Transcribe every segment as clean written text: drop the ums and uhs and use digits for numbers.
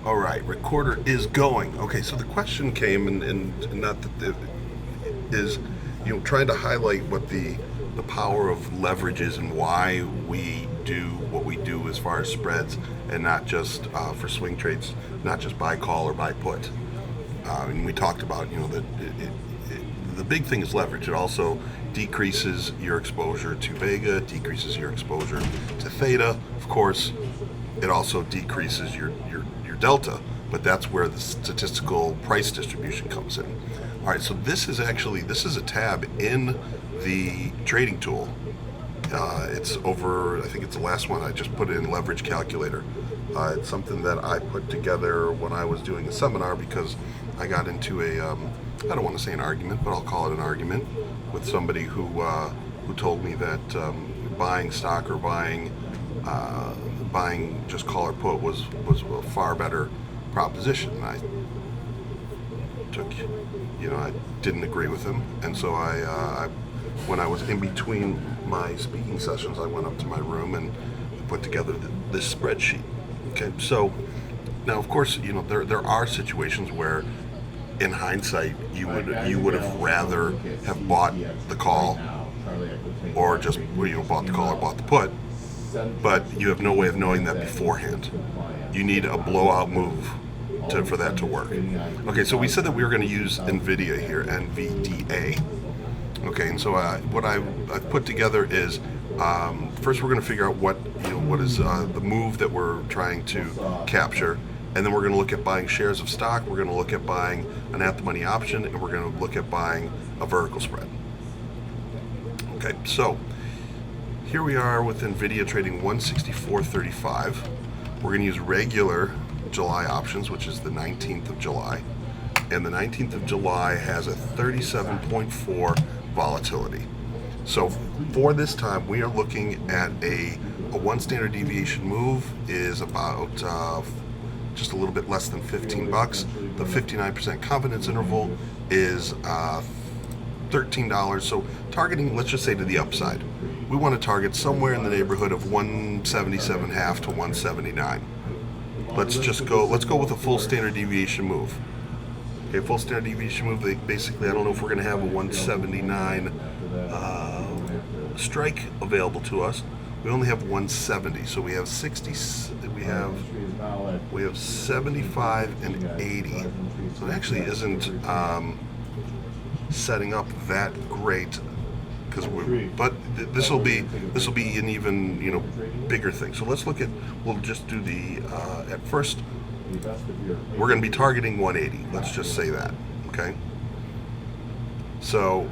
All right, recorder is going. Okay, so the question came, and not that it is, trying to highlight what the power of leverage is and why we do what we do as far as spreads, and not just for swing trades, not just buy call or buy put. And we talked about, that the big thing is leverage. It also decreases your exposure to Vega, decreases your exposure to Theta. Of course, it also decreases your delta, but that's where the statistical price distribution comes in. All right, so this is a tab in the trading tool. It's over, I think it's the last one. I just put it in leverage calculator. It's something that I put together when I was doing a seminar because I got into I don't want to say an argument, but I'll call it an argument with somebody who told me that buying stock or buying just call or put was a far better proposition. And I didn't agree with him, and so I when I was in between my speaking sessions, I went up to my room and put together this spreadsheet. Okay, so now of course there are situations where, in hindsight, you would have rather have bought the call or just bought the call or bought the put, but you have no way of knowing that beforehand. You need a blowout move for that to work. Okay, so we said that we were going to use NVIDIA here, NVDA. Okay, and so what I've put together is first we're going to figure out what is the move that we're trying to capture, and then we're going to look at buying shares of stock. We're going to look at buying an at-the-money option, and we're going to look at buying a vertical spread. Okay, so here we are with NVIDIA trading 164.35. We're going to use regular July options, which is the 19th of July. And the 19th of July has a 37.4 volatility. So for this time, we are looking at a one standard deviation move is about just a little bit less than $15. The 59% confidence interval is $13. So targeting, let's just say, to the upside, we want to target somewhere in the neighborhood of 177.5 to 179. Let's go with a full standard deviation move. Okay, full standard deviation move. Basically, I don't know if we're going to have a 179 strike available to us. We only have 170, so we have 60. We have 75 and 80. So it actually isn't setting up that great, but this will be an even bigger thing. So we'll just do the at first we're going to be targeting 180. Let's just say that. Okay. So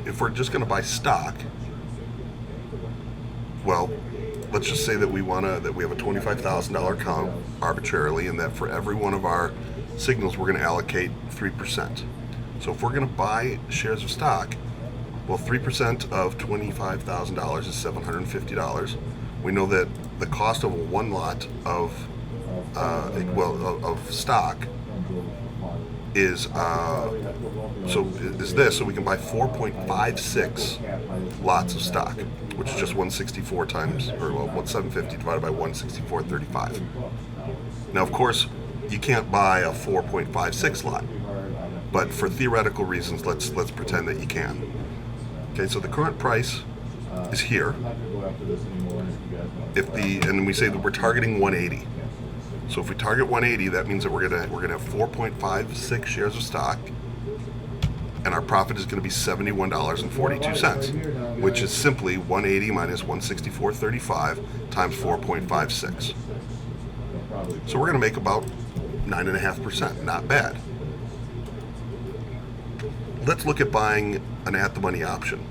if we're just going to buy stock, well, let's just say that we have a $25,000 account arbitrarily, and that for every one of our signals we're going to allocate 3%. So if we're going to buy shares of stock, well, 3% of $25,000 is $750. We know that the cost of one lot of stock is so we can buy 4.56 lots of stock, which is just 164 times, or 750 divided by 164.35. Now, of course, you can't buy a 4.56 lot, but for theoretical reasons, let's pretend that you can. Okay, so the current price is here. And we say that we're targeting 180. So if we target 180, that means that we're gonna have 4.56 shares of stock, and our profit is going to be $71.42, which is simply 180 minus 164.35 times 4.56. So we're going to make about 9.5%. Not bad. Let's look at buying an at-the-money option.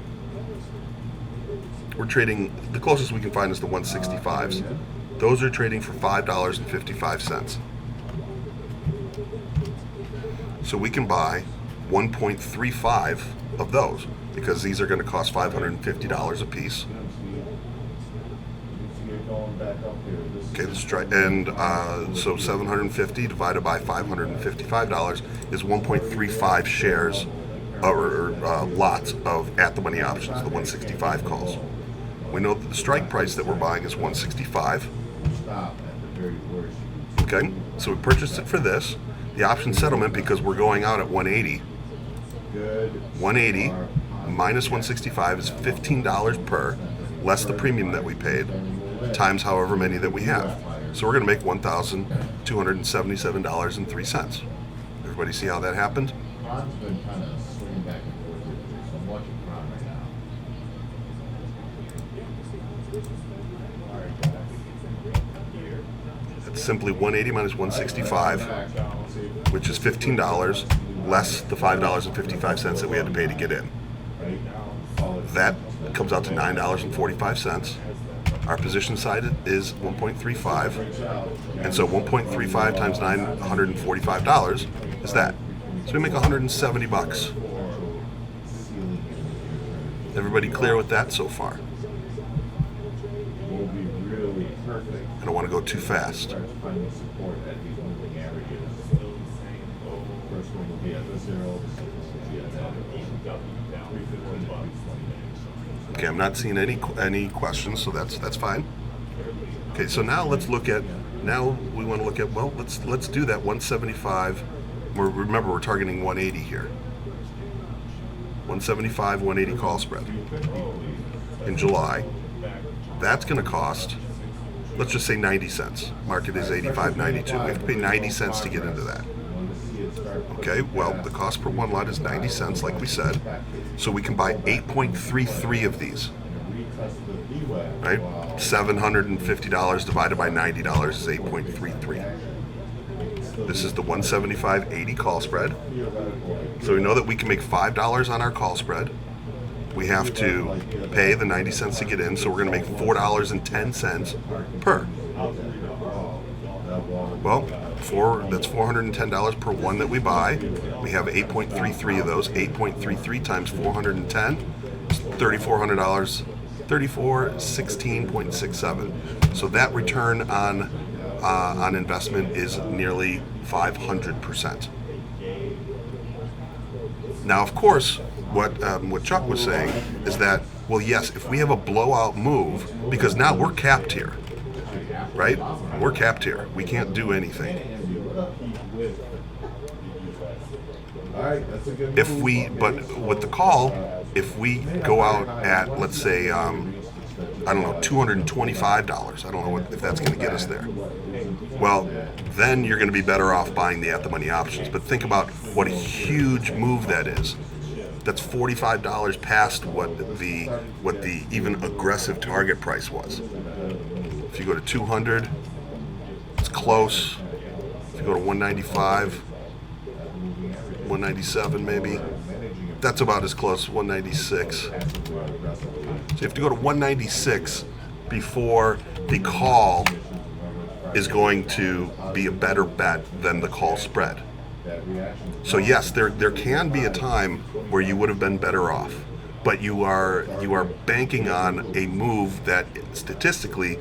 We're trading, the closest we can find is the 165s. Those are trading for $5.55. So we can buy 1.35 of those, because these are going to cost $550 a piece. Okay, let's try, and so 750 divided by $555 is 1.35 shares or lots of at-the-money options, the 165 calls. We know that the strike price that we're buying is 165. Okay, so we purchased it for this. The option settlement, because we're going out at 180. 180 minus 165 is $15 per, less the premium that we paid, times however many that we have. So we're going to make $1,277.03. Everybody see how that happened? Ron's been kind of swinging back and forth here, so I'm watching Ron right now. All right, guys. It's simply 180 minus 165, which is $15, less the $5.55 that we had to pay to get in. That comes out to $9.45. Our position side is 1.35, and so 1.35 times $945 is that. So we make $170. Everybody clear with that so far? Will be really perfect. I don't want to go too fast. Start finding support at these moving averages. First one will be at the 0, the second will be at that 315 to 320. Okay, I'm not seeing any questions, so that's fine. Okay, so now let's look at, now we want to look at, well, let's do that 175. Remember, we're targeting 180 here. 175, 180 call spread in July. That's going to cost, let's just say 90 cents. Market is 85.92. We have to pay 90 cents to get into that. Okay, well, the cost per one lot is 90 cents, like we said. So we can buy 8.33 of these. Right? $750 divided by $90 is 8.33. This is the 175.80 call spread. So we know that we can make $5 on our call spread. We have to pay the 90 cents to get in, so we're going to make $4.10 per. Well, that's $410 per one that we buy. We have 8.33 of those. 8.33 times 410 is $3,400. $3,416.67. So that return on investment is nearly 500%. Now, of course, what Chuck was saying is that, well, yes, if we have a blowout move, because now we're capped here, right? We're capped here. We can't do anything. But with the call, if we go out at, let's say, I don't know, $225, I don't know if that's going to get us there. Well, then you're going to be better off buying the at-the-money options. But think about what a huge move that is. That's $45 past what the even aggressive target price was. If you go to 200, it's close. If you go to 195, 197 maybe, that's about as close. 196. So you have to go to 196 before the call is going to be a better bet than the call spread. So yes, there can be a time where you would have been better off, but you are banking on a move that statistically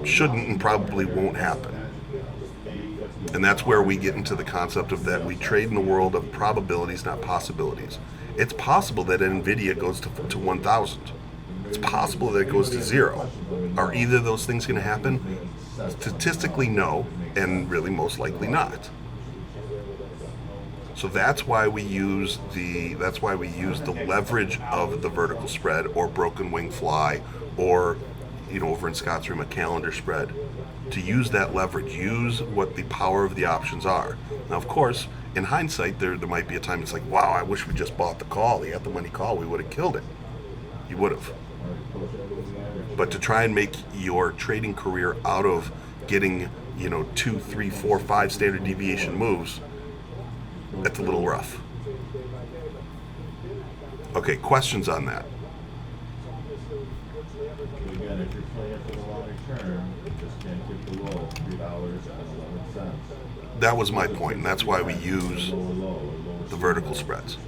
shouldn't and probably won't happen. And that's where we get into the concept of that we trade in the world of probabilities, not possibilities. It's possible that NVIDIA goes to 1,000. It's possible that it goes to 0. Are either of those things going to happen? Statistically, no, and really most likely not. So that's why we use the leverage of the vertical spread or broken wing fly, or over in Scott's room, a calendar spread. To use that leverage, use what the power of the options are. Now, of course, in hindsight, there might be a time it's like, wow, I wish we just bought the call, the at-the-money call. We would have killed it. You would have. But to try and make your trading career out of getting, 2, 3, 4, 5 standard deviation moves, that's a little rough. Okay, questions on that? Again, if you're playing for the long term, you just can't get below $3.11. That was my point, and that's why we use the vertical spreads.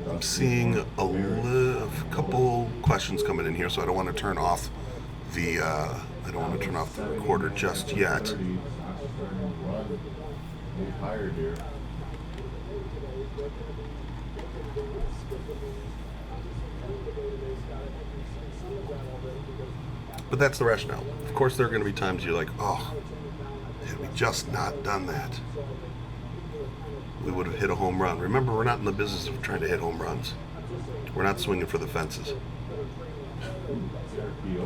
I'm seeing a couple questions coming in here, so I don't want to turn off the recorder just yet. But that's the rationale. Of course, there are going to be times you're like, oh, Had we just not done that, we would have hit a home run. Remember, we're not in the business of trying to hit home runs. We're not swinging for the fences.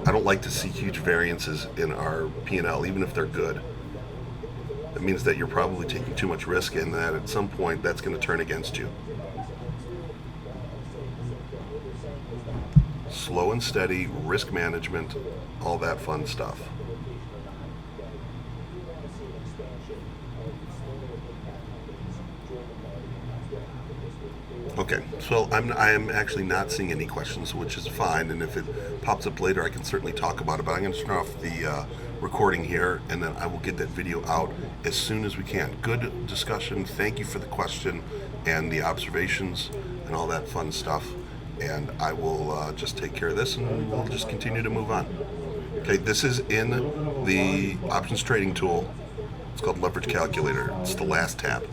I don't like to see huge variances in our P&L, even if they're good. It means that you're probably taking too much risk and that at some point that's going to turn against you. Slow and steady, risk management, all that fun stuff. Okay, so I am actually not seeing any questions, which is fine. And if it pops up later, I can certainly talk about it. But I'm going to turn off the recording here, and then I will get that video out as soon as we can. Good discussion. Thank you for the question and the observations and all that fun stuff. And I will just take care of this, and we'll just continue to move on. Okay, this is in the options trading tool. It's called Leverage Calculator. It's the last tab.